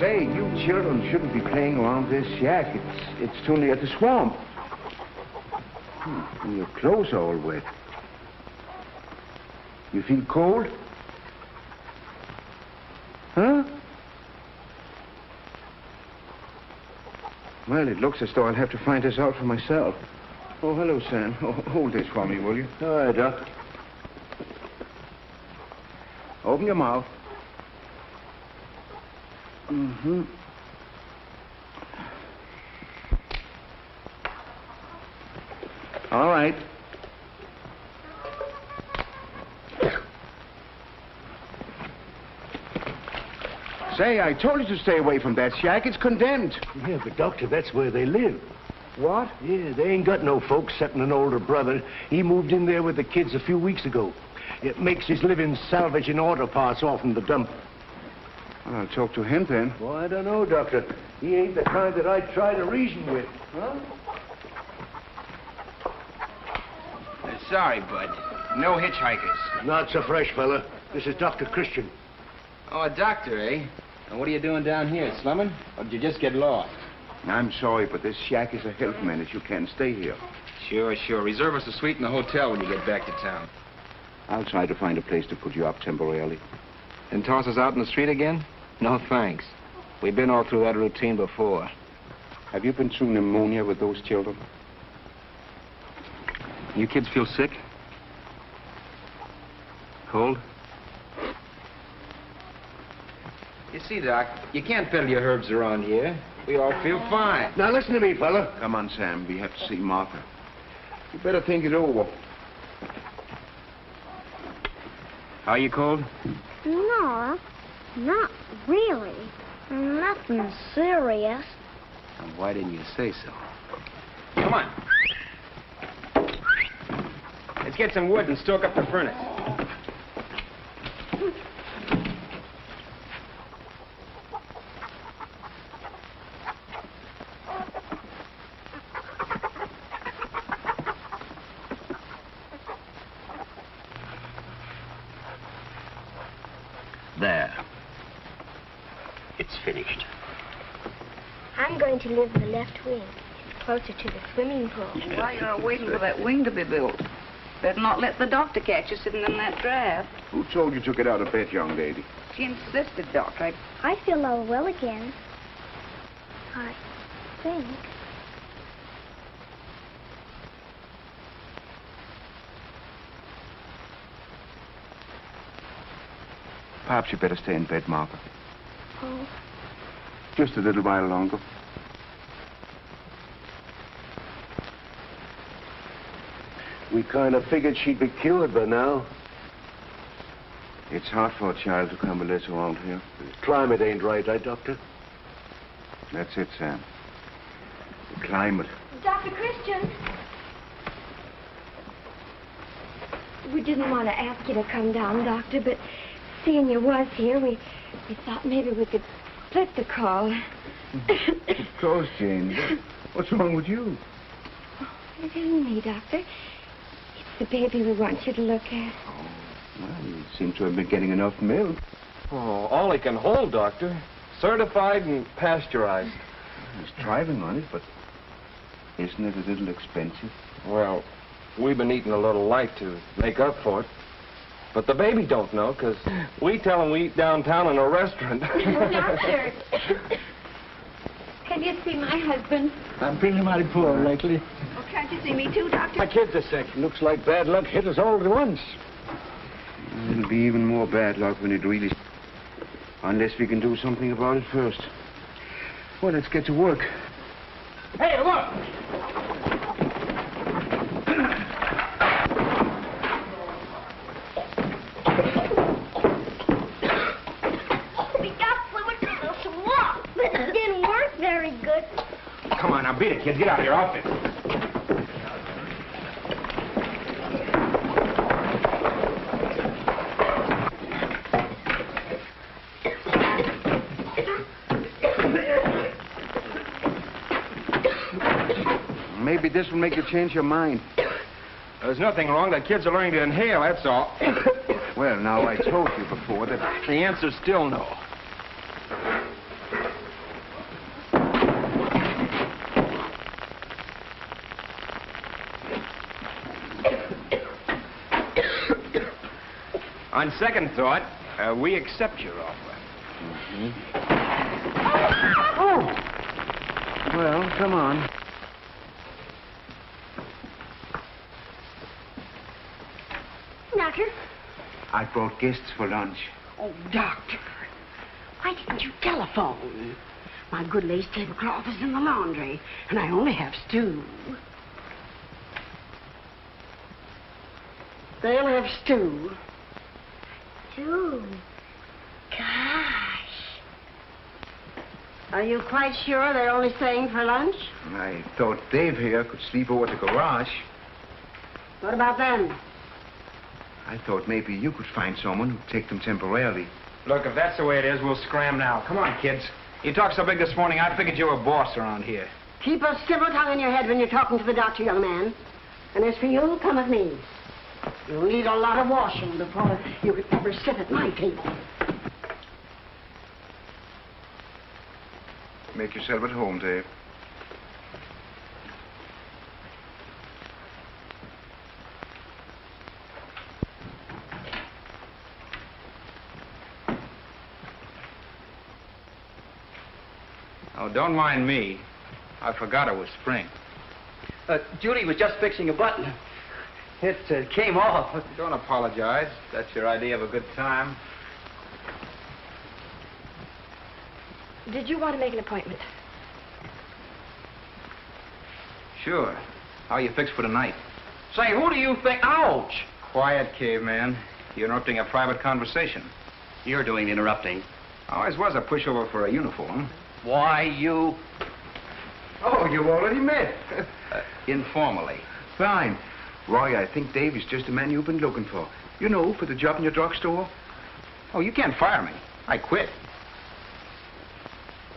Say, you children shouldn't be playing around this shack. It's too near the swamp. And your clothes are all wet. You feel cold? Huh? Well, it looks as though I'll have to find this out for myself. Oh, hello, Sam. Oh, hold this for me, will you? All right, Doc. Open your mouth. Mm-hmm. All right. Say, I told you to stay away from that shack. It's condemned. Yeah, but, Doctor, that's where they live. What? Yeah, they ain't got no folks except an older brother. He moved in there with the kids a few weeks ago. It makes his living salvaging auto parts off from the dump. Well, I'll talk to him then. Well, I don't know, Doctor. He ain't the kind that I'd try to reason with. Huh? Sorry, Bud. No hitchhikers. Not so fresh, fella. This is Dr. Christian. Oh, a doctor, eh? And what are you doing down here, slumming? Or did you just get lost? I'm sorry, but this shack is a health menace. You can't stay here. Sure, sure. Reserve us a suite in the hotel when you get back to town. I'll try to find a place to put you up temporarily. Then toss us out in the street again? No, thanks. We've been all through that routine before. Have you been through pneumonia with those children? You kids feel sick? Cold? You see, Doc, you can't peddle your herbs around here. We all feel fine. Now, listen to me, fella. Come on, Sam. We have to see Martha. You better think it over. Are you cold? No, not really. Nothing serious. And why didn't you say so? Come on. Let's get some wood and stoke up the furnace. There. It's finished. I'm going to live in the left wing. It's closer to the swimming pool. While you're waiting for that wing to be built, better not let the doctor catch you sitting in that draft. Who told you to get out of bed, young lady? She insisted, Doctor. I feel all well again. I think. Perhaps you better stay in bed, Martha. Oh. Just a little while longer. We kind of figured she'd be cured by now. It's hard for a child to convalesce around here. The climate ain't right, eh, Doctor? That's it, Sam. The climate. Dr. Christian. We didn't want to ask you to come down, Doctor, but seeing you was here, we thought maybe we could split the call. Of course, Jane. What's wrong with you? Oh, it isn't me, Doctor. It's the baby we want you to look at. Oh, well, you seem to have been getting enough milk. Oh, all he can hold, Doctor. Certified and pasteurized. He's thriving on it, but isn't it a little expensive? Well, we've been eating a little light to make up for it. But the baby don't know, because we tell him we eat downtown in a restaurant. Doctor! Can you see my husband? I'm feeling mighty poor lately. Oh, can't you see me too, Doctor? My kids are sick. Looks like bad luck hit us all at once. It'll be even more bad luck when it really... Unless we can do something about it first. Well, let's get to work. Hey, look! We got fluid to build some wall, but it didn't work very good. Come on, now beat it, kids. Get out of here. Off it. Maybe this will make you change your mind. There's nothing wrong. The kids are learning to inhale, that's all. Well, now, I told you before that... The answer's still no. On second thought, we accept your offer. Oh! Well, come on. Doctor? I brought guests for lunch. Oh, Doctor. Why didn't you telephone? My good lace tablecloth is in the laundry, and I only have stew. They'll have stew. Stew? Gosh. Are you quite sure they're only staying for lunch? I thought Dave here could sleep over at the garage. What about them? I thought maybe you could find someone who'd take them temporarily. Look, if that's the way it is, we'll scram now. Come on, kids. You talked so big this morning, I figured you were a boss around here. Keep a civil tongue in your head when you're talking to the doctor, young man. And as for you, come with me. You'll need a lot of washing before you can ever sit at my table. Make yourself at home, Dave. Oh, don't mind me. I forgot it was spring. Judy was just fixing a button. It came off. Don't apologize. That's your idea of a good time. Did you want to make an appointment? Sure. How you fixed for tonight? Say, who do you think? Ouch! Quiet, caveman. You're interrupting a private conversation. You're doing the interrupting. Always was a pushover for a uniform. Why, you... Oh, you already met. Informally. Fine. Roy, I think Dave is just the man you've been looking for. You know, for the job in your drugstore. Oh, you can't fire me. I quit.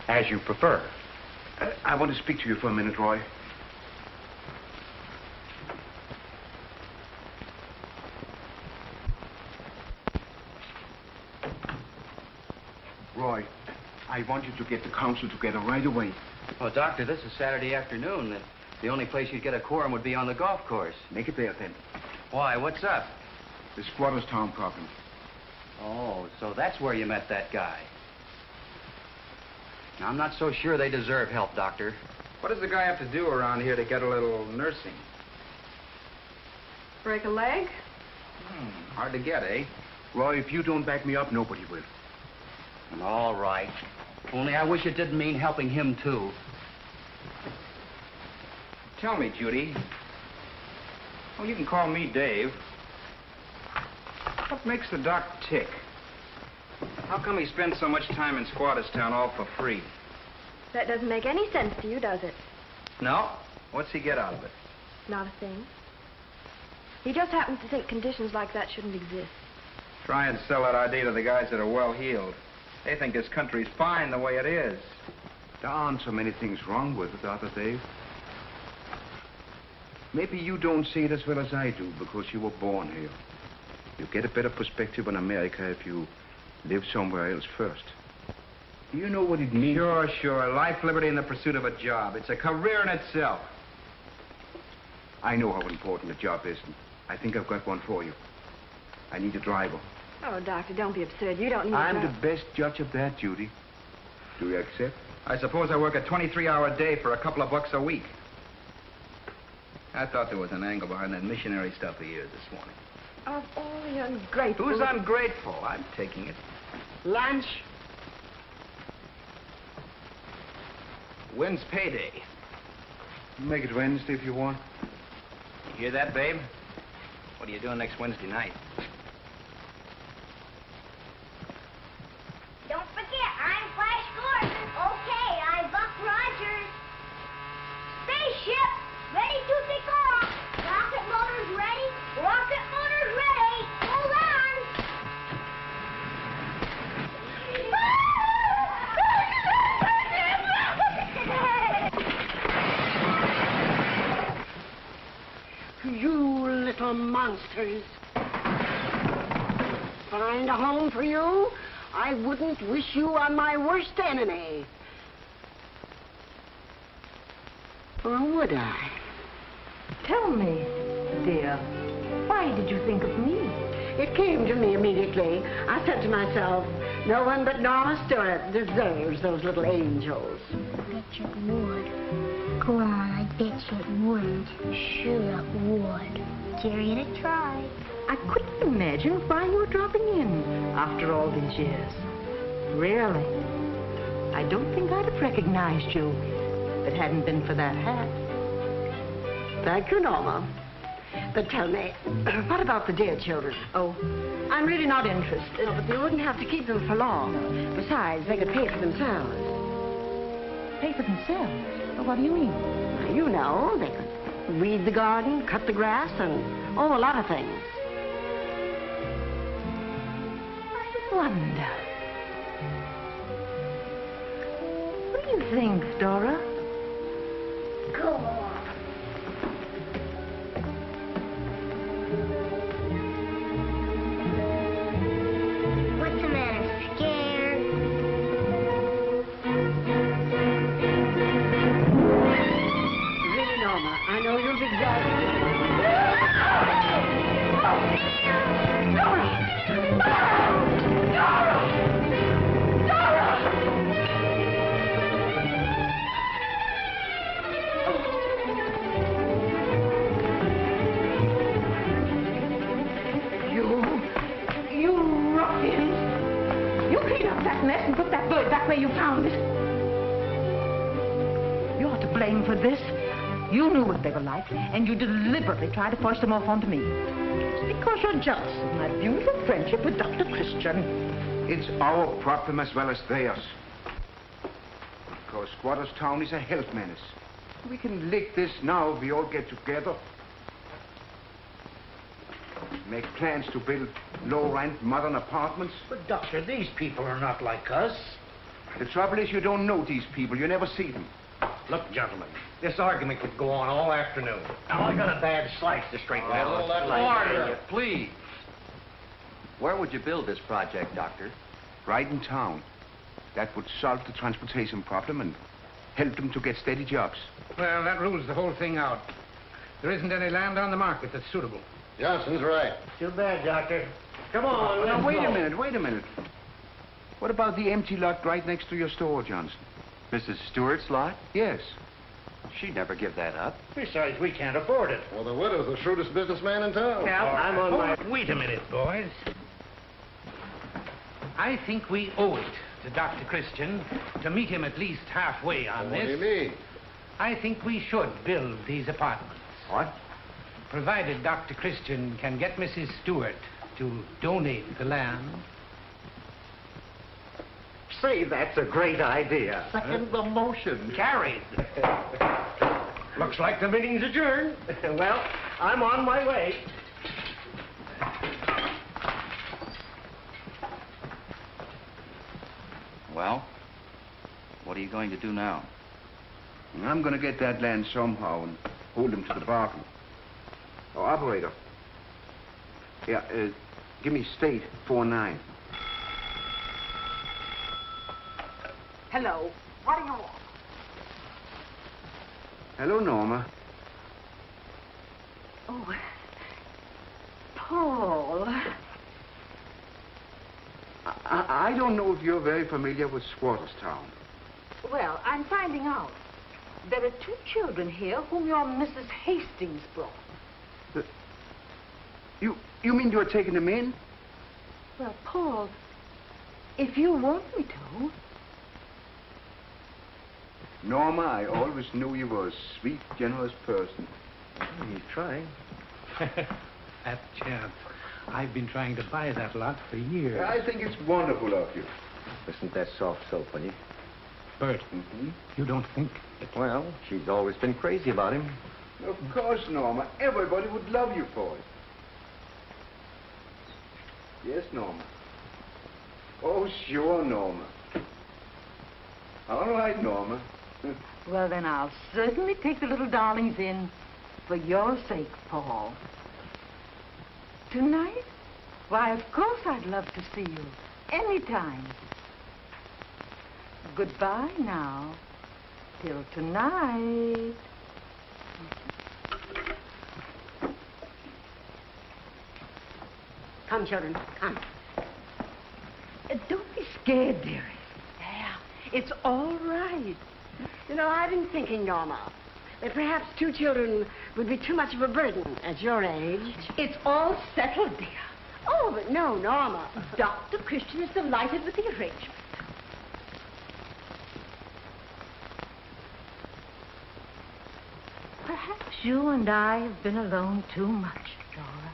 As you prefer. I want to speak to you for a minute, Roy. Roy, I want you to get the council together right away. Well, Doctor, this is Saturday afternoon. The only place you'd get a quorum would be on the golf course. Make it there, then. Why, what's up? The Squatterstown problem. Oh, so that's where you met that guy. Now, I'm not so sure they deserve help, Doctor. What does the guy have to do around here to get a little nursing? Break a leg? Hard to get, eh? Roy, if you don't back me up, nobody will. All right. Only I wish it didn't mean helping him, too. Tell me, Judy. Oh, you can call me Dave. What makes the doc tick? How come he spends so much time in Squatterstown all for free? That doesn't make any sense to you, does it? No? What's he get out of it? Not a thing. He just happens to think conditions like that shouldn't exist. Try and sell that idea to the guys that are well-heeled. They think this country's fine the way it is. There aren't so many things wrong with it, are there, Dave? Maybe you don't see it as well as I do because you were born here. You get a better perspective on America if you live somewhere else first. Do you know what it means? Sure. Life, liberty, and the pursuit of a job. It's a career in itself. I know how important a job is. And I think I've got one for you. I need a driver. Oh, Doctor, don't be absurd. You don't need I'm to... the best judge of that, Judy. Do you accept? I suppose I work a 23-hour day for a couple of bucks a week. I thought there was an angle behind that missionary stuff of yours this morning. Oh, you're ungrateful. Who's ungrateful? I'm taking it. Lunch? When's payday? Make it Wednesday if you want. You hear that, babe? What are you doing next Wednesday night? Don't forget, I'm Flash Gordon. Okay, I'm Buck Rogers. Spaceship, ready to take off. Rocket motors ready. Rocket motors ready. Hold on. You little monsters. Find a home for you? I wouldn't wish you on my worst enemy. Or would I? Tell me, dear, why did you think of me? It came to me immediately. I said to myself, no one but Norma Stewart deserves those little angels. I bet you it would. Go on, I bet you it wouldn't. Sure it would. Jerry, to try. I couldn't imagine why you were dropping in after all these years. Really. I don't think I'd have recognized you if it hadn't been for that hat. Thank you, Norma. But tell me, what about the dear children? Oh, I'm really not interested. No, but they wouldn't have to keep them for long. Besides, they could pay for themselves. Pay for themselves? Well, what do you mean? You know, they could weed the garden, cut the grass, and a lot of things. I wonder. What do you think, Dora? Go on. What's the matter? Scared? Really, Norma, I know you'll be glad. You ruffians! You clean up that mess and put that bird back where you found it. You're to blame for this. You knew what they were like, and you deliberately tried to force them off onto me. It's because you're jealous of my beautiful friendship with Dr. Christian. It's our problem as well as theirs. Because Squatterstown is a health menace. We can lick this now if we all get together. Make plans to build low-rent modern apartments. But, Doctor, these people are not like us. The trouble is you don't know these people. You never see them. Look, gentlemen, this argument could go on all afternoon. Now, I got a bad slice to straighten out. Order, please. Where would you build this project, Doctor? Right in town. That would solve the transportation problem and help them to get steady jobs. Well, that rules the whole thing out. There isn't any land on the market that's suitable. Johnson's right. Too bad, Doctor. Come on, Now, wait a minute. What about the empty lot right next to your store, Johnson? Mrs. Stewart's lot? Yes. She'd never give that up. Besides, we can't afford it. Well, the widow's the shrewdest businessman in town. Well, I'm on my... Wait a minute, boys. I think we owe it to Dr. Christian to meet him at least halfway on this. What do you mean? I think we should build these apartments. What? Provided Dr. Christian can get Mrs. Stewart to donate the land. Say, that's a great idea. Second the motion. Carried. Looks like the meeting's adjourned. Well, I'm on my way. Well, what are you going to do now? I'm going to get that land somehow and hold them to the bargain. Oh, operator. Yeah, give me state 49. Hello. What do you want? Hello, Norma. Oh, Paul. I don't know if you're very familiar with Squatterstown. Well, I'm finding out. There are 2 children here whom your Mrs. Hastings brought. You mean you're taking them in? Well, Paul, if you want me to. Norma, I always knew you were a sweet, generous person. He's trying. That chance. I've been trying to buy that lot for years. I think it's wonderful of you. Isn't that soft soap, honey? Bert, you don't think... Well, she's always been crazy about him. Of course, Norma. Everybody would love you for it. Yes, Norma. Oh, sure, Norma. All right, Norma. Well, then I'll certainly take the little darlings in for your sake, Paul. Tonight? Why, of course I'd love to see you. Anytime. Goodbye now. Till tonight. Come, children, come. Don't be scared, dearest. Yeah, it's all right. You know, I've been thinking, Norma, that perhaps 2 children would be too much of a burden at your age. It's all settled, dear. Oh, but no, Norma. Dr. Christian is delighted with the arrangement. Perhaps you and I have been alone too much, Dora.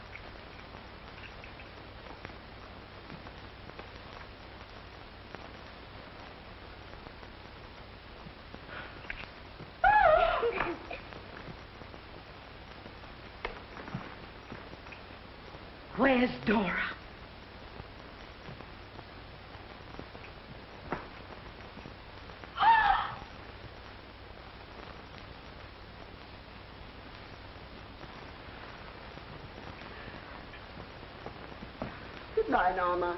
Where's Dora? Goodbye, Norma.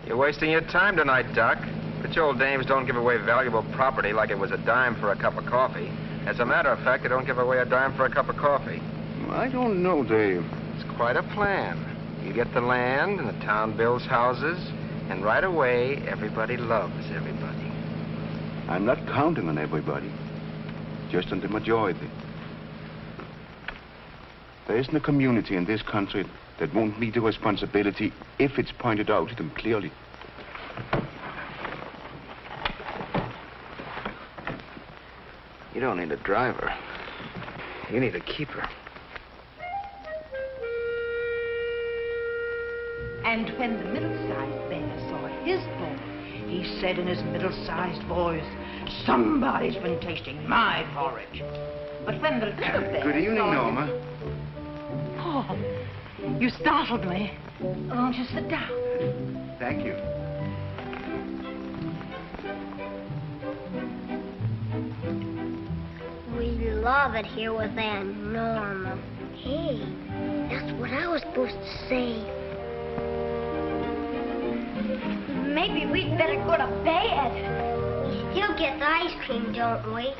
You're wasting your time tonight, Doc. Rich old dames don't give away valuable property like it was a dime for a cup of coffee. As a matter of fact, they don't give away a dime for a cup of coffee. I don't know, Dave. It's quite a plan. You get the land, and the town builds houses, and right away, everybody loves everybody. I'm not counting on everybody, just on the majority. There isn't a community in this country that won't meet the responsibility if it's pointed out to them clearly. You don't need a driver. You need a keeper. And when the middle-sized bear saw his boy, he said in his middle-sized voice, "Somebody's been tasting my porridge." But when the little bear Good evening, saw Norma. Oh, you startled me. Won't you sit down? Thank you. We love it here with Aunt Norma. Hey, that's what I was supposed to say. Maybe we'd better go to bed. We still get the ice cream, don't we?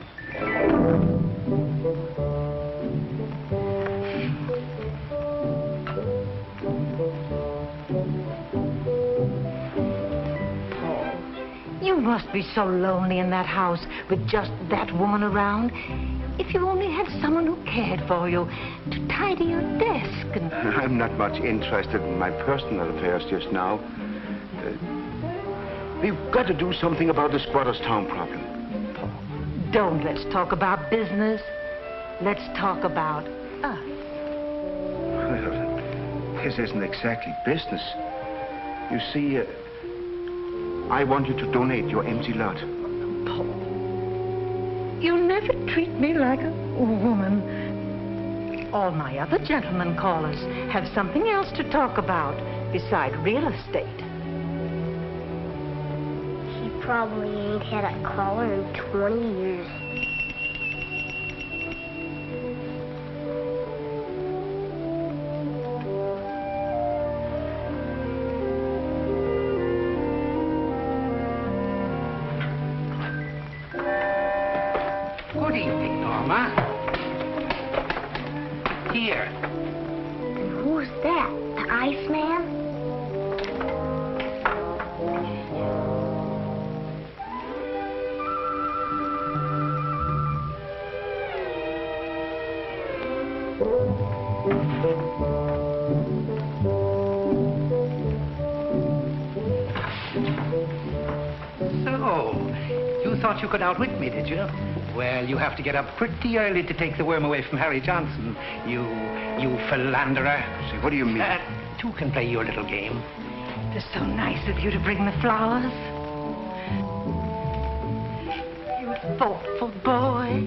You must be so lonely in that house with just that woman around. If you only had someone who cared for you, to tidy your desk and... I'm not much interested in my personal affairs just now. We've got to do something about the Squatterstown problem. Don't let's talk about business. Let's talk about us. Well, this isn't exactly business. You see, I want you to donate your empty lot. You never treat me like a woman. All my other gentlemen callers have something else to talk about beside real estate. He probably ain't had a caller in 20 years. Good evening, Norma. Here. And who's that? The Iceman? So, you thought you could outwit me, did you? Well, you have to get up pretty early to take the worm away from Harry Johnson. You philanderer. See, what do you mean? Two can play your little game. It's so nice of you to bring the flowers. You thoughtful boy.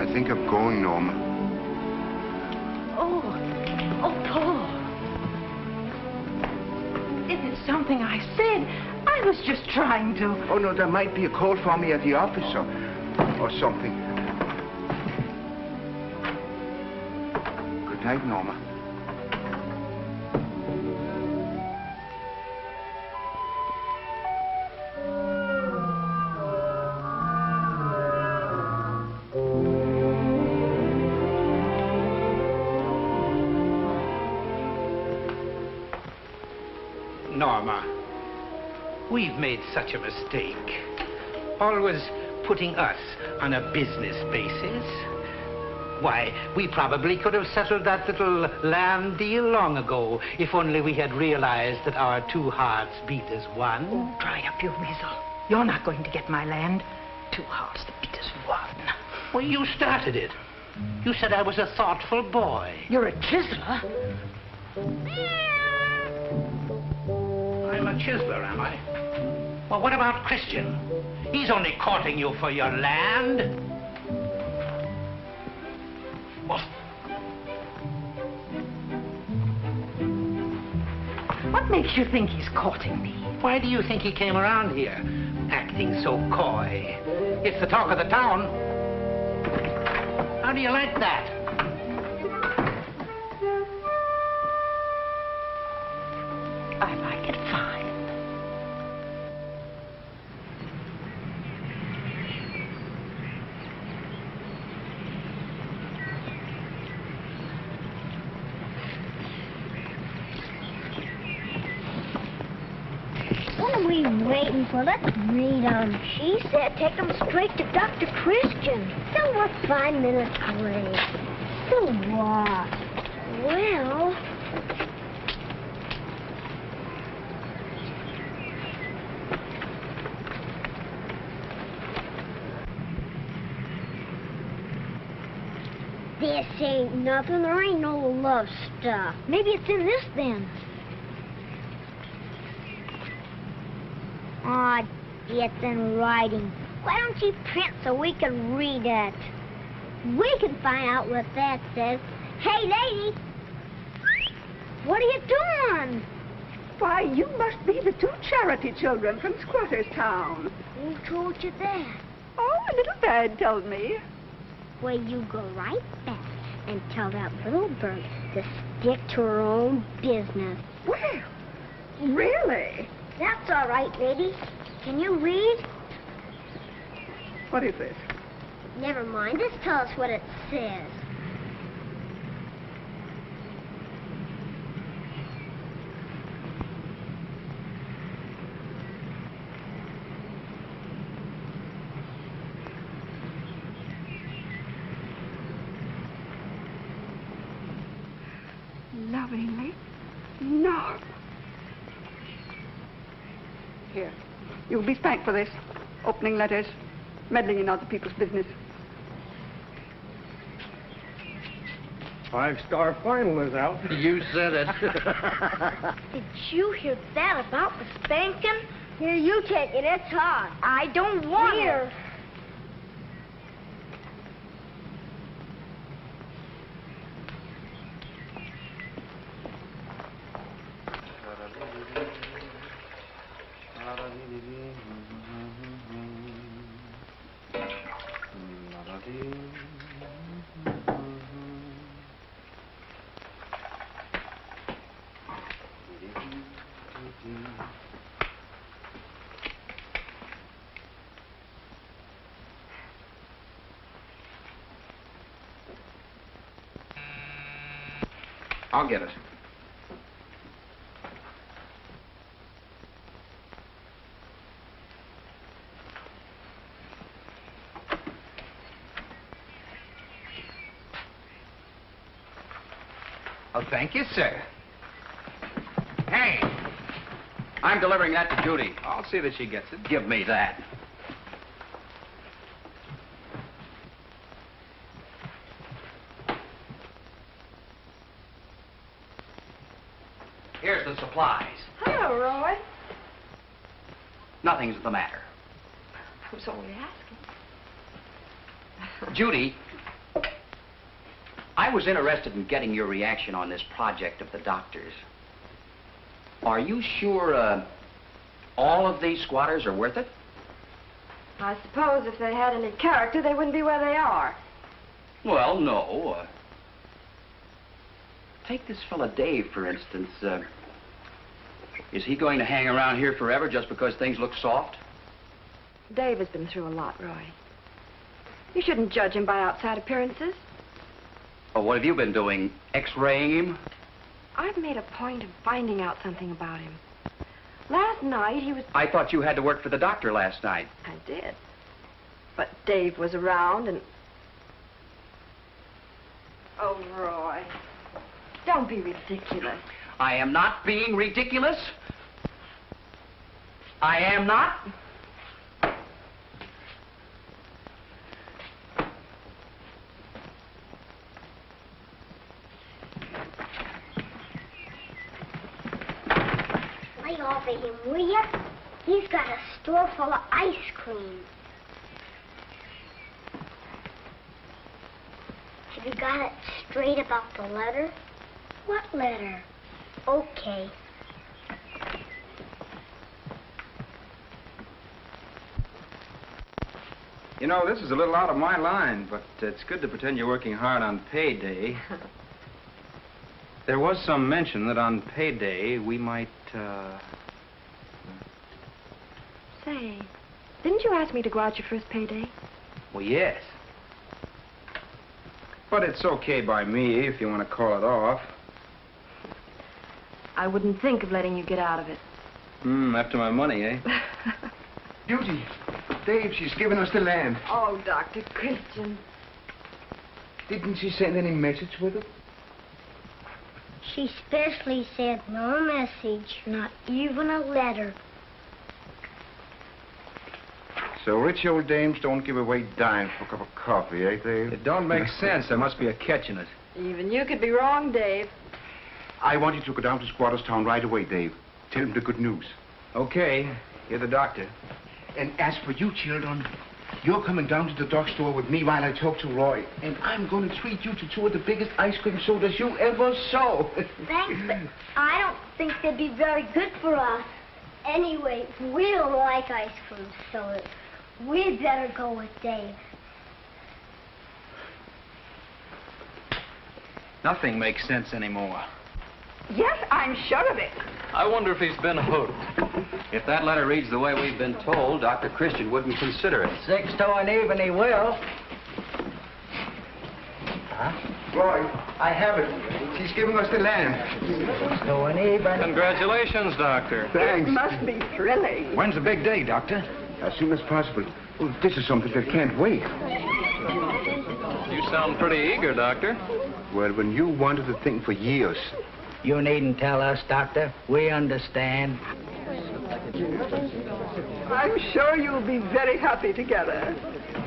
I think I'm going, Norma. Oh, Paul. If it's something I said, I was just trying to... Oh, no, there might be a call for me at the office or something. Good night, Norma. Norma, we've made such a mistake. Always putting us on a business basis. Why, we probably could have settled that little land deal long ago, if only we had realized that our two hearts beat as one. Oh, dry up your weasel. You're not going to get my land. Two hearts that beat as one. Well, you started it. You said I was a thoughtful boy. You're a chiseler. I'm a chiseler, am I? Well, what about Christian? He's only courting you for your land. Well, what makes you think he's courting me? why do you think he came around here, acting so coy? It's the talk of the town. How do you like that? I like it fine. What are we waiting for? Let's read 'em. She said take 'em straight to Dr. Christian. So we're 5 minutes late. So what? Well... This ain't nothing. There ain't no love stuff. Maybe it's in this then. Aw, it's in writing. Why don't you print so we can read it? We can find out what that says. Hey, lady! What are you doing? Why, you must be the two charity children from Squatterstown. Who told you that? Oh, a little bird told me. Well, you go right back and tell that little bird to stick to her own business. Well, really? That's all right, lady. Can you read? What is this? Never mind. Just tell us what it says. Lovingly, Norma. Here, you'll be spanked for this. Opening letters, meddling in other people's business. 5-star final is out. You said it. Did you hear that about the spanking? Here, you take it. It's hot. I don't want it. I'll get it. Oh, thank you, sir. Hey! I'm delivering that to Judy. I'll see that she gets it. Give me that. Here's the supplies. Hello, Roy. Nothing's the matter. I was only asking. Judy, I was interested in getting your reaction on this project of the doctor's. Are you sure all of these squatters are worth it? I suppose if they had any character, they wouldn't be where they are. Well, no. Take this fella Dave, for instance. Is he going to hang around here forever just because things look soft? Dave has been through a lot, Roy. You shouldn't judge him by outside appearances. Oh, what have you been doing? X-raying him? I've made a point of finding out something about him. last night. He was... I thought you had to work for the doctor last night. I did. But Dave was around and... Oh, Roy. Don't be ridiculous. I am not being ridiculous. I am not. Lay off of him, will ya? He's got a store full of ice cream. Have you got it straight about the letter? What letter? Okay. You know, this is a little out of my line, but it's good to pretend you're working hard on payday. There was some mention that on payday we might, Say, didn't you ask me to go out your first payday? Well, yes. But it's okay by me if you want to call it off. I wouldn't think of letting you get out of it. After my money, eh? Beauty, Dave, she's given us the land. Oh, Dr. Christian. Didn't she send any message with it? She specially said no message, not even a letter. So rich old dames don't give away dimes for a cup of coffee, eh, Dave? It don't make sense. There must be a catch in it. Even you could be wrong, Dave. I want you to go down to Squatterstown right away, Dave. Tell him the good news. Okay. You're the doctor. And as for you, children, you're coming down to the drugstore with me while I talk to Roy. And I'm going to treat you to 2 of the biggest ice cream sodas you ever saw. Thanks, but I don't think they'd be very good for us. Anyway, we don't like ice cream sodas. We'd better go with Dave. Nothing makes sense anymore. Yes, I'm sure of it. I wonder if he's been hooked. If that letter reads the way we've been told, Dr. Christian wouldn't consider it. 6 to an even, he will. Roy, I have it. She's giving us the land. 6 to an even. Congratulations, Doctor. Thanks. It must be thrilling. When's the big day, Doctor? As soon as possible. Well, this is something that can't wait. You sound pretty eager, Doctor. Well, when you wanted the thing for years. You needn't tell us, Doctor. We understand. I'm sure you'll be very happy together.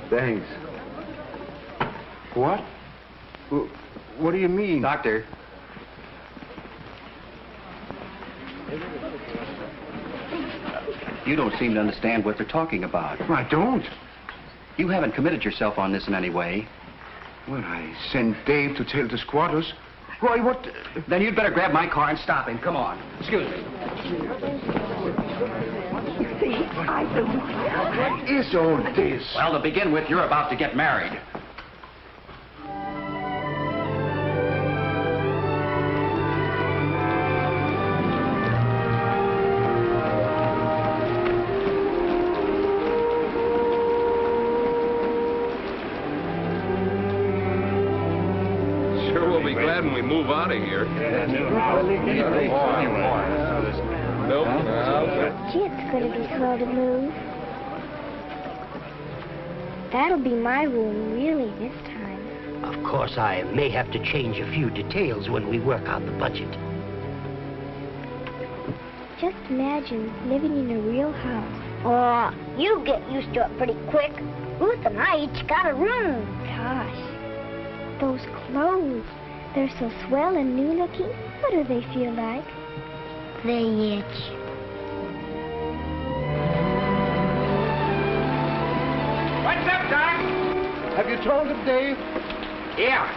Thanks. What? What do you mean? Doctor. You don't seem to understand what they're talking about. I don't. You haven't committed yourself on this in any way. Well, I sent Dave to tell the squatters. Roy, what? Then you'd better grab my car and stop him. Come on. Excuse me. You see, I don't... What is all this? Well, to begin with, you're about to get married. When we move out of here. Nope. Gee, it's going to be slow to move. That'll be my room, really, this time. Of course, I may have to change a few details when we work out the budget. Just imagine living in a real house. Oh, you get used to it pretty quick. Ruth and I each got a room. Gosh, those clothes. They're so swell and new looking. What do they feel like? They itch. What's up, Doc? Have you told him, Dave? Yeah.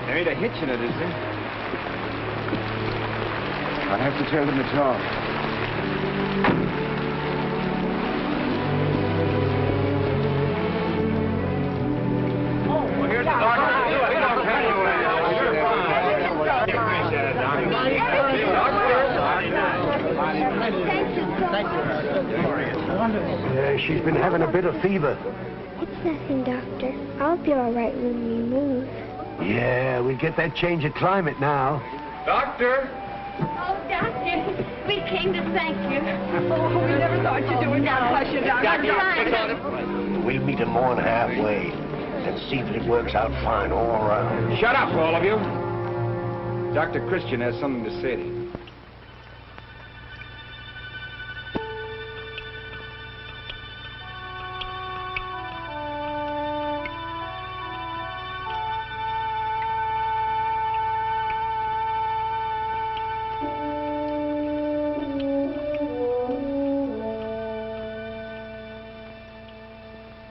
There ain't a hitch in it, is there? I have to tell them it's all. Well, here's the doctor. We don't have to. She's been having a bit of fever. It's nothing, Doctor. I'll be all right when we move. Yeah, we get that change of climate now. Doctor! Oh, Doctor, we came to thank you. Oh, we never thought you'd do it. Now, hush it, Doctor. We'll meet 'em more than halfway and see that it works out fine all around. Shut up, all of you. Dr. Christian has something to say to you.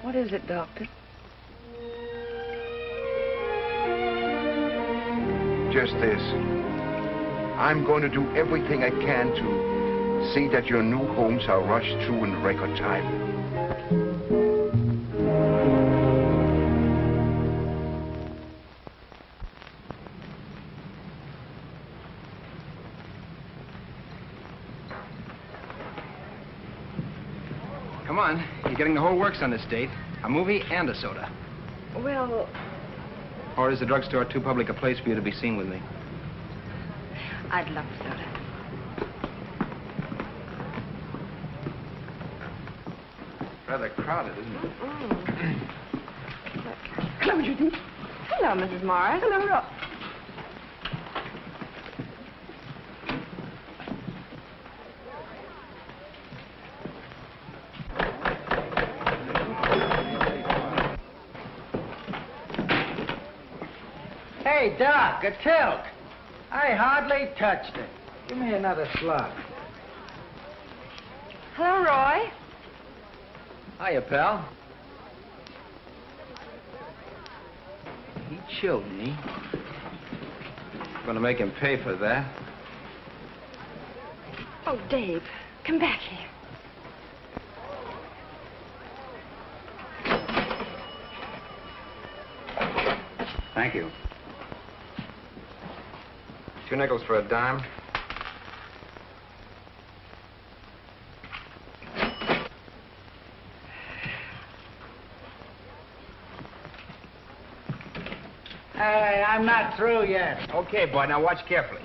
What is it, Doctor? Just this. I'm going to do everything I can to see that your new homes are rushed through in record time. Come on. You're getting the whole works on this date. A movie and a soda. Well, Or is the drugstore too public a place for you to be seen with me? I'd love soda. Rather crowded, isn't it? Hello, Judy. Hello, Mrs. Morris. Hello, Rob. Hey, Doc, a tilt. I hardly touched it. Give me another slug. Hello, Roy. Hiya, pal. He chilled me. Gonna make him pay for that. Oh, Dave, come back here. Thank you. 2 nickels for a dime. Hey, I'm not through yet. Okay, boy, now watch carefully.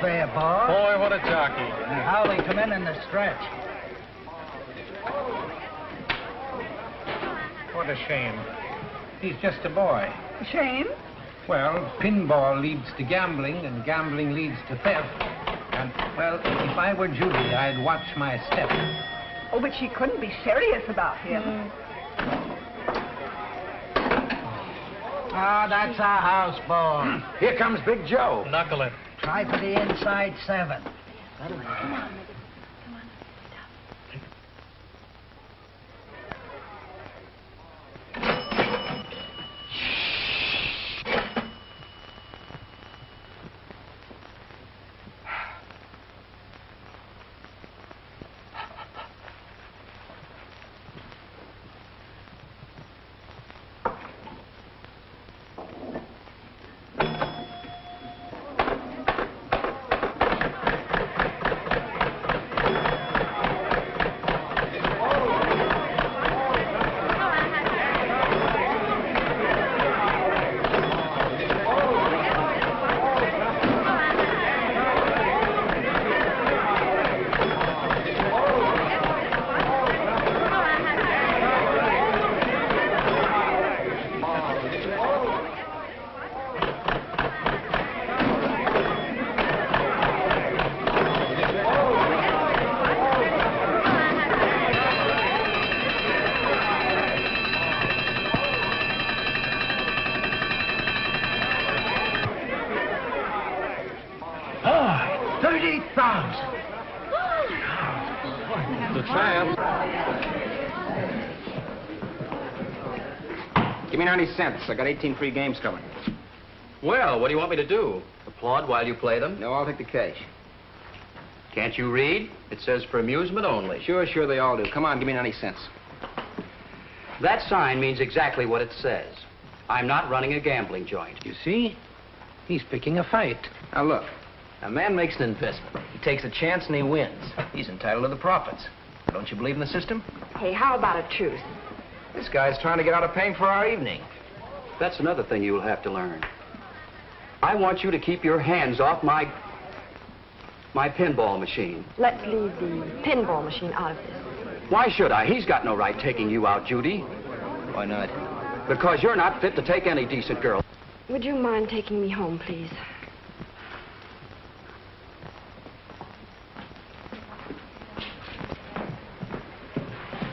Fair ball. Boy, what a jockey. And how they come in the stretch. What a shame. He's just a boy. Shame? Well, pinball leads to gambling, and gambling leads to theft. And, well, if I were Judy, I'd watch my step. Oh, but she couldn't be serious about him. Ah, that's our house ball. Here comes Big Joe. Knuckle it. Try for the inside 7. Come on. The champ. Give me 90 cents. I got 18 free games coming. Well, what do you want me to do? Applaud while you play them? No, I'll take the cash. Can't you read? It says for amusement only. Sure, they all do. Come on, give me 90 cents. That sign means exactly what it says. I'm not running a gambling joint. You see? He's picking a fight. Now, look. A man makes an investment. He takes a chance and he wins. He's entitled to the profits. Don't you believe in the system? Hey, how about a truce? This guy's trying to get out of paying for our evening. That's another thing you'll have to learn. I want you to keep your hands off my pinball machine. Let's leave the pinball machine out of this. Why should I? He's got no right taking you out, Judy. Why not? Because you're not fit to take any decent girl. Would you mind taking me home, please?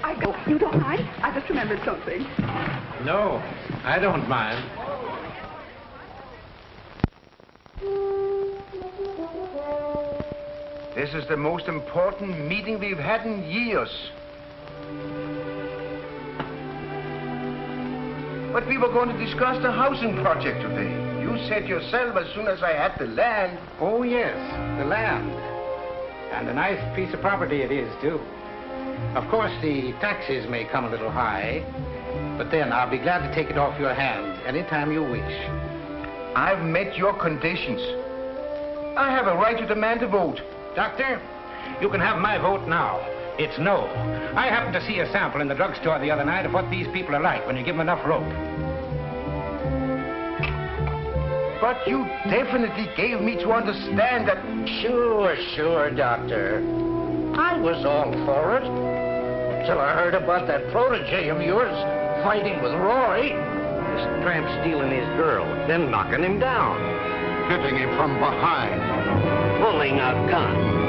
I go. You don't mind? I just remembered something. No, I don't mind. This is the most important meeting we've had in years. But we were going to discuss the housing project today. You said yourself as soon as I had the land. Oh, yes, the land. And a nice piece of property it is, too. Of course, the taxes may come a little high, but then I'll be glad to take it off your hands anytime you wish. I've met your conditions. I have a right to demand a vote. Doctor, you can have my vote now. It's no. I happened to see a sample in the drugstore the other night of what these people are like when you give them enough rope. But you definitely gave me to understand that... Sure, Doctor. I was all for it. Till I heard about that protege of yours fighting with Roy. This tramp stealing his girl, then knocking him down. Hitting him from behind. Pulling a gun.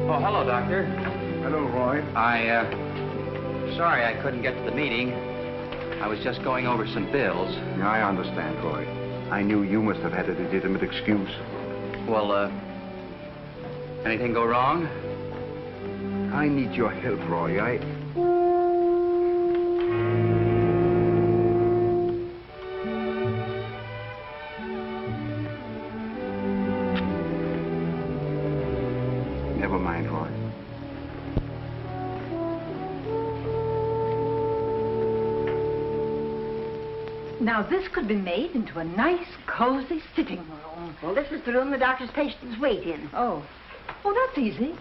Oh, hello, Doctor. Hello, Roy. Sorry I couldn't get to the meeting. I was just going over some bills. I understand, Roy. I knew you must have had a legitimate excuse. Well, anything go wrong? I need your help, Roy. Never mind, Roy. Now, this could be made into a nice, cozy sitting room. Well, this is the room the doctor's patients wait in. Oh, that's easy.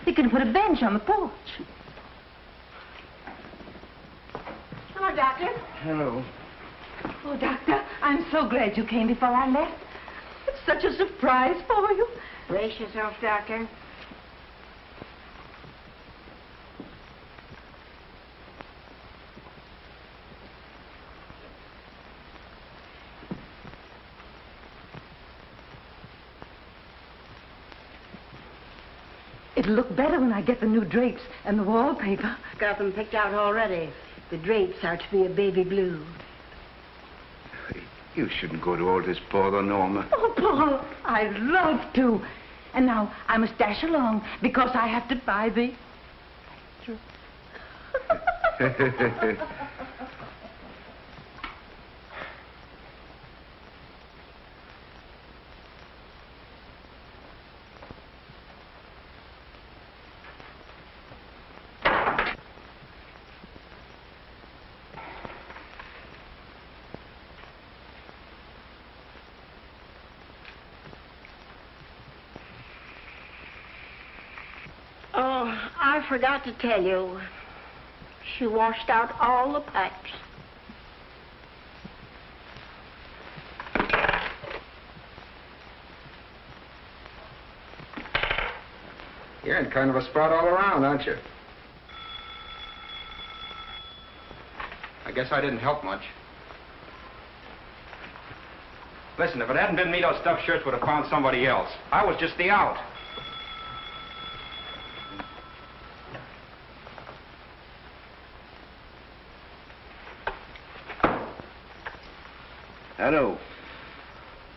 You can put a bench on the porch. Hello, Doctor. Hello. Oh, Doctor, I'm so glad you came before I left. It's such a surprise for you. Brace yourself, Doctor. It'll look better when I get the new drapes and the wallpaper. Got them picked out already. The drapes are to be a baby blue. You shouldn't go to all this bother, Norma. Oh, Paul, I'd love to. And now I must dash along because I have to buy the... Oh, I forgot to tell you. She washed out all the pipes. You're in kind of a spot all around, aren't you? I guess I didn't help much. Listen, if it hadn't been me, those stuffed shirts would have found somebody else. I was just the out. Hello.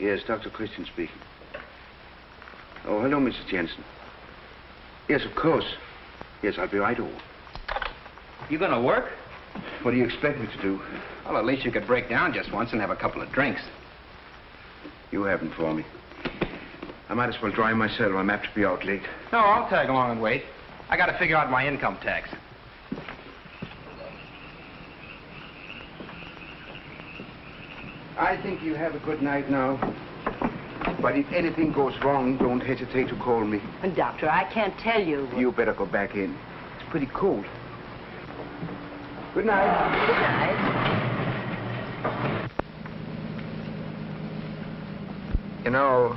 Yes, Dr. Christian speaking. Oh, hello, Mrs. Jensen. Yes, of course. Yes, I'll be right over. You gonna work? What do you expect me to do? Well, at least you could break down just once and have a couple of drinks. You haven't for me. I might as well drive myself. I'm apt to be out late. No, I'll tag along and wait. I gotta figure out my income tax. I think you have a good night now. But if anything goes wrong, don't hesitate to call me. Doctor, I can't tell you. You better go back in. It's pretty cold. Good night. Good night. You know,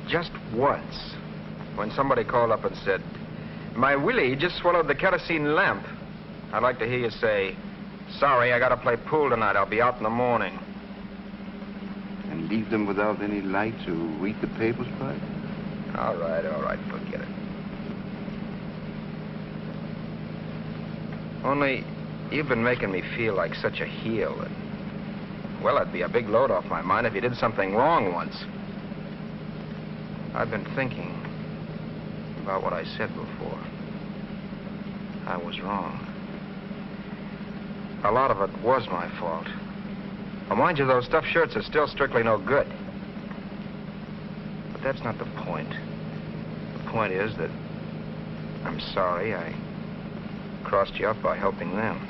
just once, when somebody called up and said, "My Willie just swallowed the kerosene lamp," I'd like to hear you say, "Sorry, I gotta play pool tonight. I'll be out in the morning." And leave them without any light to read the papers by? All right, forget it. Only, you've been making me feel like such a heel that, well, it'd be a big load off my mind if you did something wrong once. I've been thinking about what I said before. I was wrong. A lot of it was my fault. Well, mind you, those stuffed shirts are still strictly no good. But that's not the point. The point is that I'm sorry I crossed you up by helping them.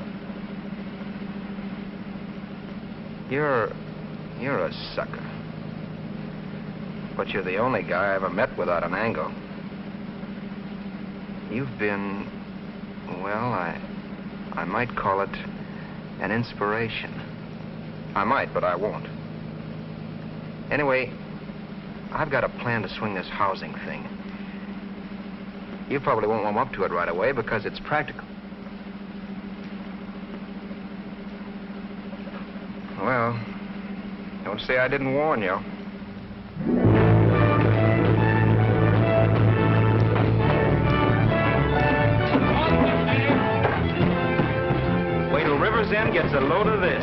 You're a sucker. But you're the only guy I ever met without an angle. You've been, well, I might call it an inspiration. I might, but I won't. Anyway, I've got a plan to swing this housing thing. You probably won't warm up to it right away because it's practical. Well, don't say I didn't warn you. Wait till River's End gets a load of this.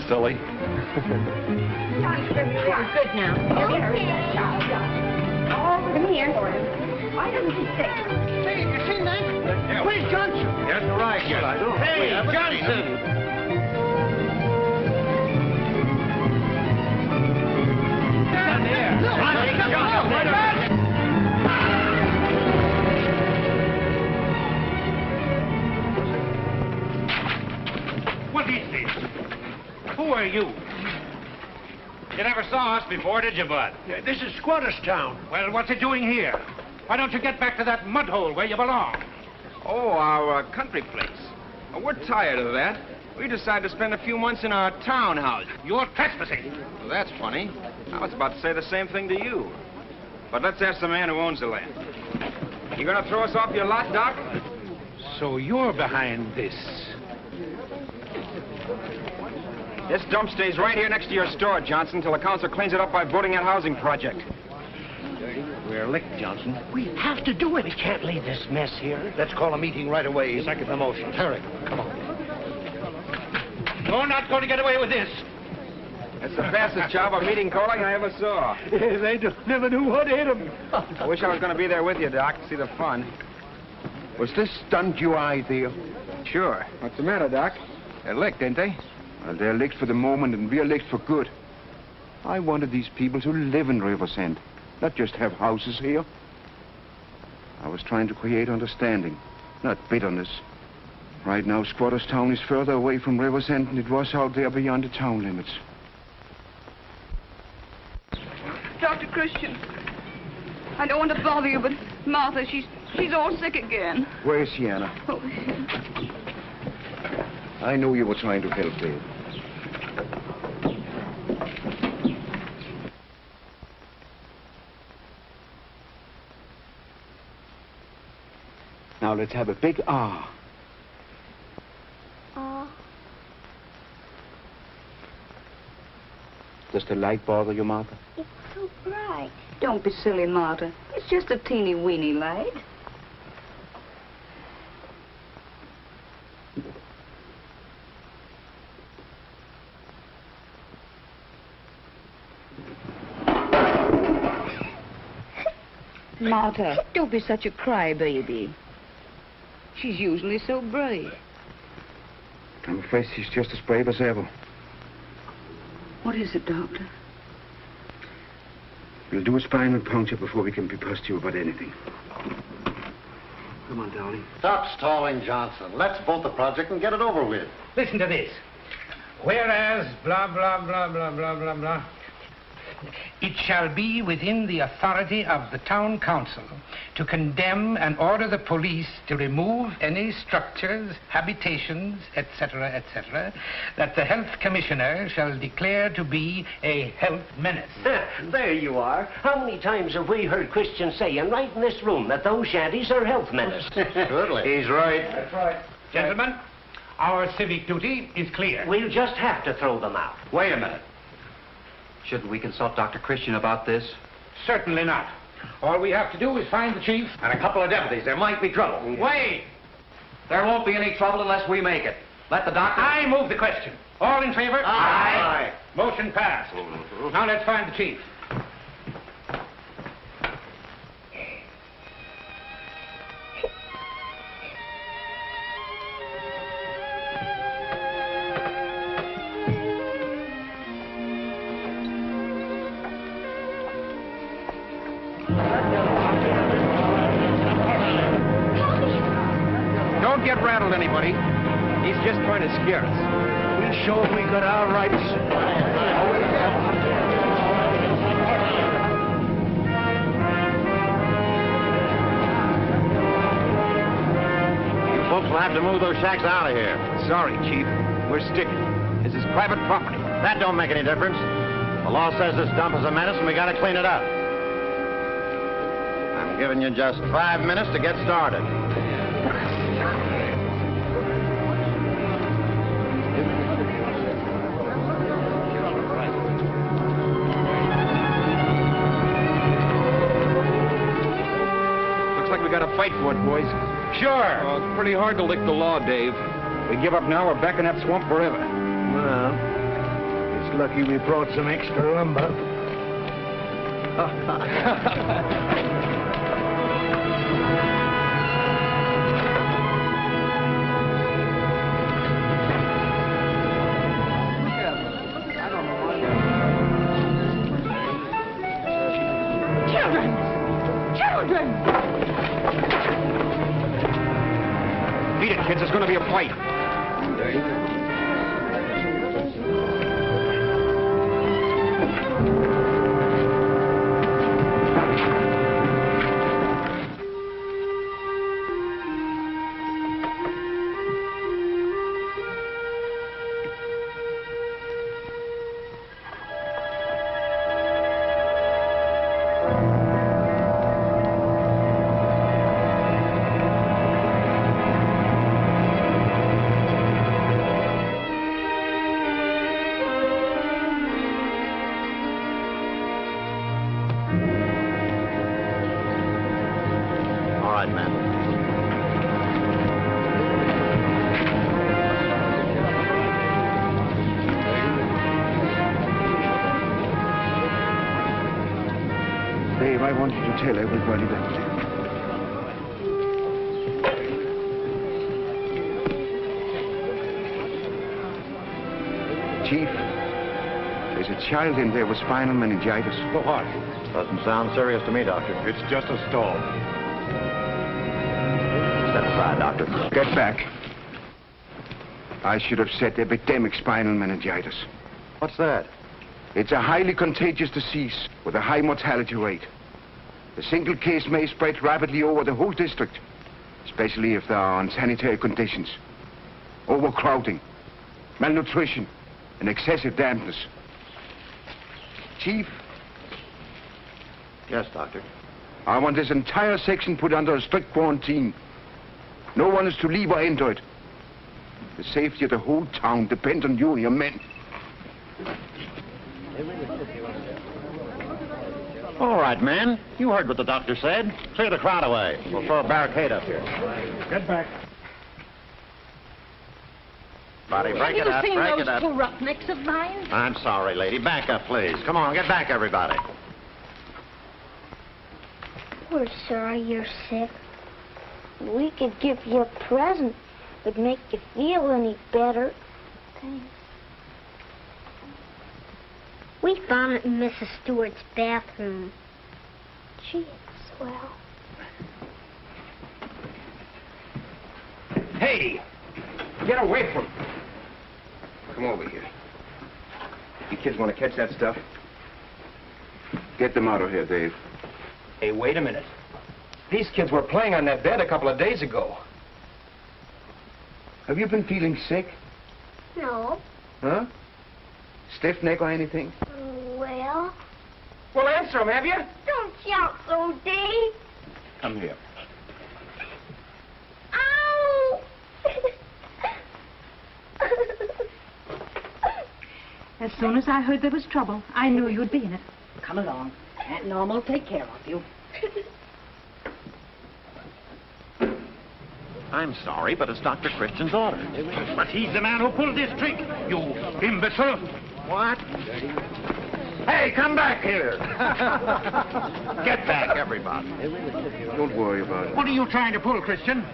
Silly. You're good now. Oh, come here. Why doesn't he stay? Hey, you seen that? Where's Johnson? That's right, yes. I don't. Hey, Johnson! Down there. What is this? Who are you? You never saw us before, did you, Bud? Yeah, this is Squatterstown. Well, what's it doing here? Why don't you get back to that mud hole where you belong? Oh, our country place. We're tired of that. We decided to spend a few months in our townhouse. You're trespassing. Well, that's funny. I was about to say the same thing to you. But let's ask the man who owns the land. You gonna throw us off your lot, Doc? So you're behind this. This dump stays right here next to your store, Johnson, till the council cleans it up by voting that housing project. We're licked, Johnson. We have to do it. We can't leave this mess here. Let's call a meeting right away. Second the motion. Hurry, come on. You're not going to get away with this. That's the fastest job of meeting calling I ever saw. They never knew what hit them. I wish I was going to be there with you, Doc, to see the fun. Was this stunt you eyed, Theo? Sure. What's the matter, Doc? They're licked, ain't they? Well, they're licked for the moment, and we're licked for good. I wanted these people to live in Riversend, not just have houses here. I was trying to create understanding, not bitterness. Right now, Squatterstown is further away from Riversend than it was out there beyond the town limits. Dr. Christian, I don't want to bother you, but Martha, she's all sick again. Where's Sienna? Oh. I knew you were trying to help, Dave. Now let's have a big ah. Ah. Does the light bother you, Martha? It's so bright. Don't be silly, Martha. It's just a teeny weeny light. Martha, don't be such a crybaby. She's usually so brave. I'm afraid she's just as brave as ever. What is it, Doctor? We'll do a spinal puncture before we can be positive about anything. Come on, darling. Stop stalling, Johnson. Let's vote the project and get it over with. Listen to this. Whereas, blah, blah, blah, blah, blah, blah, blah. It shall be within the authority of the town council to condemn and order the police to remove any structures, habitations, etc., etc., that the health commissioner shall declare to be a health menace. There you are. How many times have we heard Christian saying right in this room that those shanties are health menace? Surely. He's right. That's right. Gentlemen, our civic duty is clear. We'll just have to throw them out. Wait a minute. Shouldn't we consult Dr. Christian about this? Certainly not. All we have to do is find the chief And a couple of deputies. There might be trouble. Wait! There won't be any trouble unless we make it. Let the doctor... I move the question. All in favor? Aye. Motion passed. Now let's find the chief. Don't get rattled, anybody. He's just trying to scare us. We'll show him we got our rights. You folks will have to move those shacks out of here. Sorry, Chief. We're sticking. This is private property. That don't make any difference. The law says this dump is a menace and we gotta clean it up. I'm giving you just 5 minutes to get started. Looks like we got to fight for it, boys. Sure. Well, it's pretty hard to lick the law, Dave. We give up now, we're back in that swamp forever. Well, it's lucky we brought some extra lumber. Children! Beat it, kids. It's going to be a fight. Dave, I want you to tell everybody that... Chief, There's a child in there with spinal meningitis. For what? Doesn't sound serious to me, Doctor. It's just a stall. Step aside, Doctor. Get back. I should have said epidemic spinal meningitis. What's that? It's a highly contagious disease with a high mortality rate. A single case may spread rapidly over the whole district, especially if there are unsanitary conditions, overcrowding, malnutrition, and excessive dampness. Chief? Yes, Doctor. I want this entire section put under a strict quarantine. No one is to leave or enter it. The safety of the whole town depends on you and your men. All right, men. You heard what the doctor said. Clear the crowd away. We'll throw a barricade up here. Get back. Buddy, break it up, break it up. Have you seen those two roughnecks of mine? I'm sorry, lady. Back up, please. Come on, get back, everybody. Poor sir, you're sick. We could give you a present. Would make you feel any better. Thanks. We found it in Mrs. Stewart's bathroom. Gee, it's swell. Hey! Get away from me. Come over here. You kids want to catch that stuff? Get them out of here, Dave. Hey, wait a minute. These kids were playing on that bed a couple of days ago. Have you been feeling sick? No. Huh? Stiff neck or anything? Well... Well, answer them, have you? Don't shout so, Dave. Come here. Ow! As soon as I heard there was trouble, I knew you'd be in it. Come along. Aunt Norma will take care of you. I'm sorry, but it's Dr. Christian's order. But he's the man who pulled this trick, you imbecile. What? Hey, come back here! Get back, everybody. Don't worry about it. What are you trying to pull, Christian?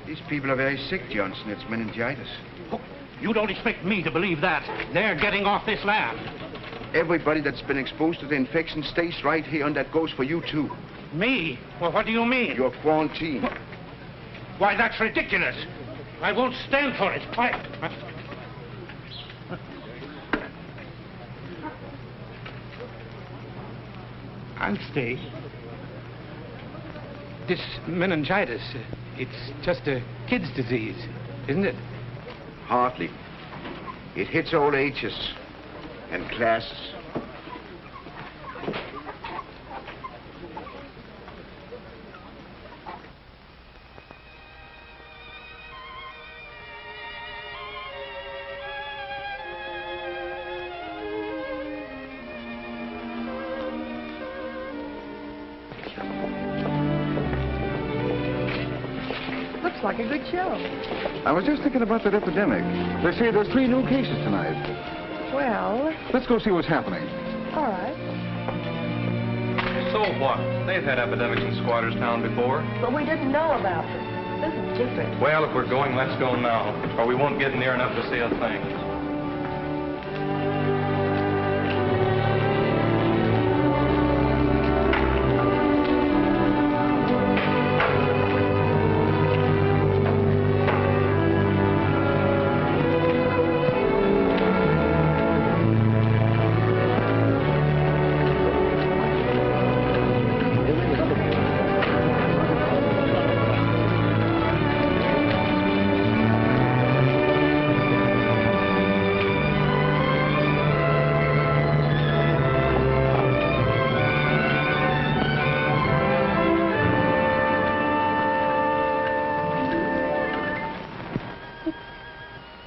These people are very sick, Johnson. It's meningitis. Oh, you don't expect me to believe that. They're getting off this land. Everybody that's been exposed to the infection stays right here, and that goes for you, too. Me? Well, what do you mean? You're quarantined. Why, that's ridiculous. I won't stand for it. I'll stay. This meningitis, it's just a kid's disease, isn't it? Hardly. It hits all ages and classes. Looks like a good show. I was just thinking about that epidemic. They say there's 3 new cases tonight. Well, Let's go see what's happening. all right. So what? They've had epidemics in Squatterstown before. But we didn't know about them. This is different. Well, if we're going, let's go now, or we won't get near enough to see a thing.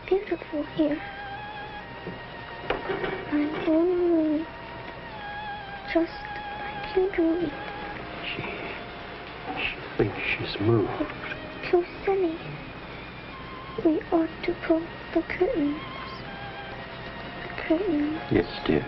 Beautiful here. I'm only just like you do. She thinks she's moved. It's so silly. We ought to pull the curtains. The curtains. Yes, dear.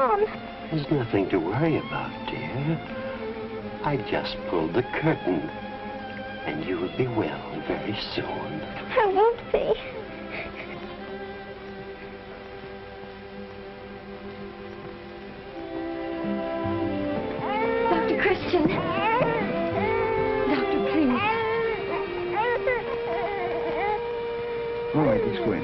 gone. There's nothing to worry about, dear. I just pulled the curtain. And you will be well very soon. I won't be. Dr. Christian. Doctor, please. All right, let's go in.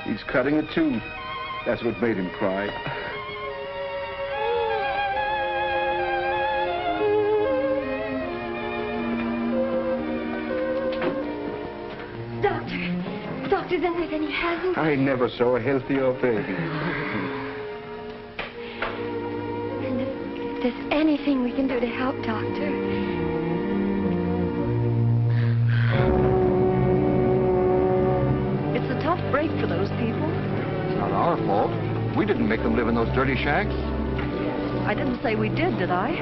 He's cutting a tooth. That's what made him cry. Doctor, then he hasn't. I never saw a healthier baby. And if there's anything we can do to help, Doctor. It's a tough break for those people. It's not our fault. We didn't make them live in those dirty shacks. I didn't say we did I?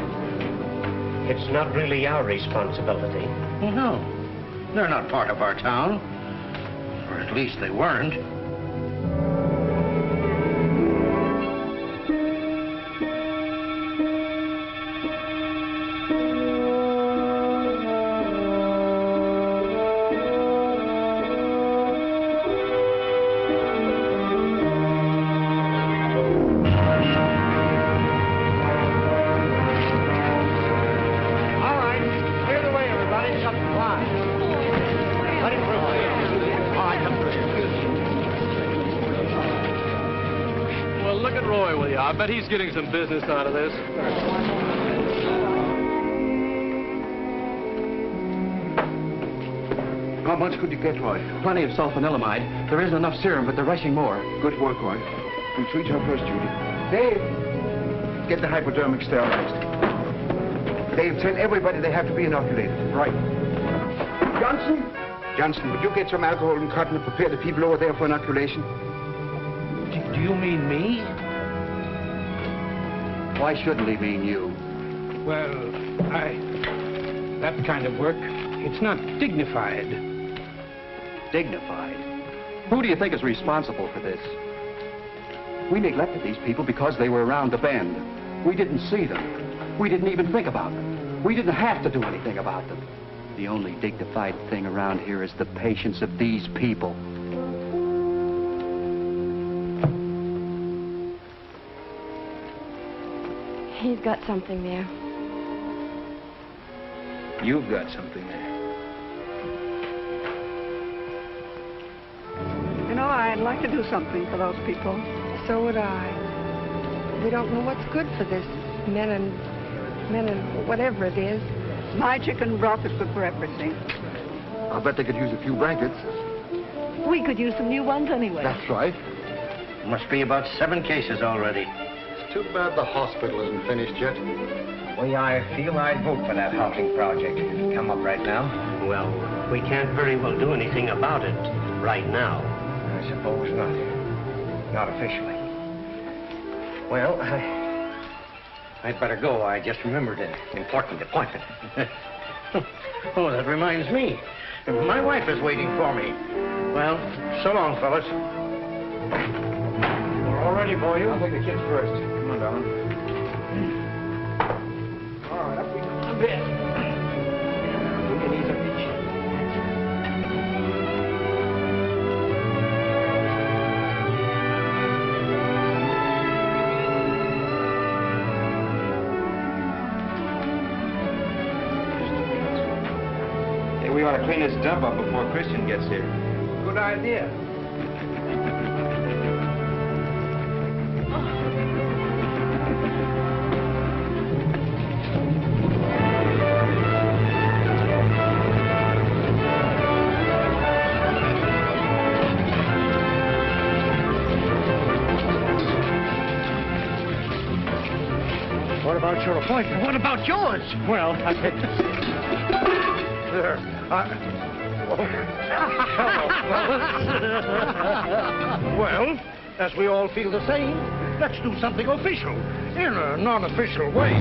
It's not really our responsibility. Well, no. They're not part of our town. Or at least they weren't. I bet he's getting some business out of this. How much could you get, Roy? Plenty of sulfanilamide. There isn't enough serum, but they're rushing more. Good work, Roy. We'll treat her first, Judy. Dave, get the hypodermic sterilized. Dave, tell everybody they have to be inoculated. Right. Johnson, would you get some alcohol and cotton and prepare the people over there for inoculation? Do you mean me? Why shouldn't he mean you? Well, that kind of work, it's not dignified. Dignified? Who do you think is responsible for this? We neglected these people because they were around the bend. We didn't see them. We didn't even think about them. We didn't have to do anything about them. The only dignified thing around here is the patience of these people. He's got something there. You've got something there. You know, I'd like to do something for those people. So would I. We don't know what's good for this men and whatever it is. My chicken broth is good for everything. I bet they could use a few blankets. We could use some new ones anyway. That's right. Must be about 7 cases already. Too bad the hospital isn't finished yet. Well, I feel I'd vote for that housing project if it come up right now. Well, we can't very well do anything about it right now. I suppose not. Not officially. Well, I'd better go. I just remembered an important appointment. Oh, that reminds me. My wife is waiting for me. Well, so long, fellas. We're all ready for you. I'll take the kids first. Come on, darling. All right, up we go to bed. We can ease up the chin. Hey, we ought to clean this dump up before Christian gets here. Good idea. What about your appointment? What about yours? Well, I said... There. Well, as we all feel the same. Let's do something official, in a non-official way.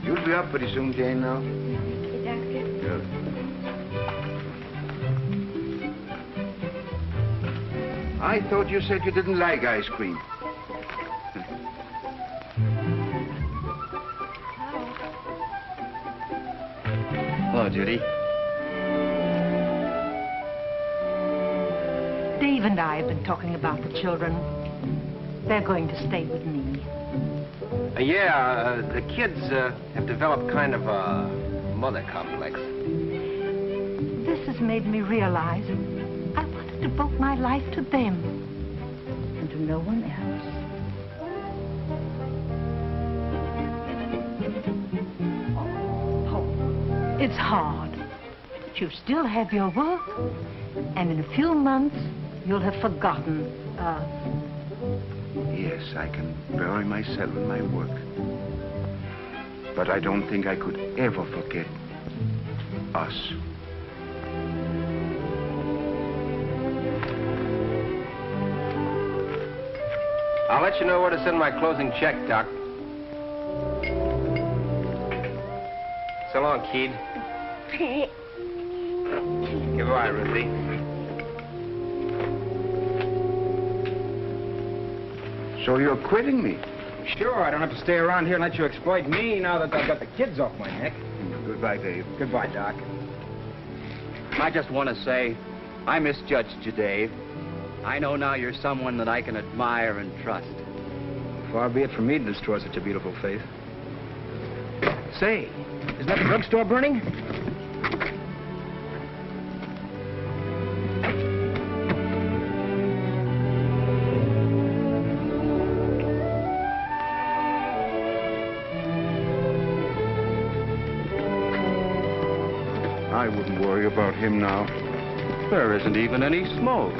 You'll be up pretty soon, Jane, now. Thank you, Doctor. Good. I thought you said you didn't like ice cream. Hello, Judy. Dave and I have been talking about the children. They're going to stay with me. The kids have developed kind of a mother complex. This has made me realize I want to devote my life to them and to no one else. It's hard, but you still have your work, and in a few months, you'll have forgotten us. Yes, I can bury myself in my work. But I don't think I could ever forget us. I'll let you know where to send my closing check, Doc. So long, Keith. Goodbye, Ruthie. So you're quitting me? Sure, I don't have to stay around here and let you exploit me now that I've got the kids off my neck. Goodbye, Dave. Goodbye, Doc. I just want to say, I misjudged you, Dave. I know now you're someone that I can admire and trust. Far be it from me to destroy such a beautiful faith. Say, isn't that the drugstore burning? I wouldn't worry about him now. There isn't even any smoke.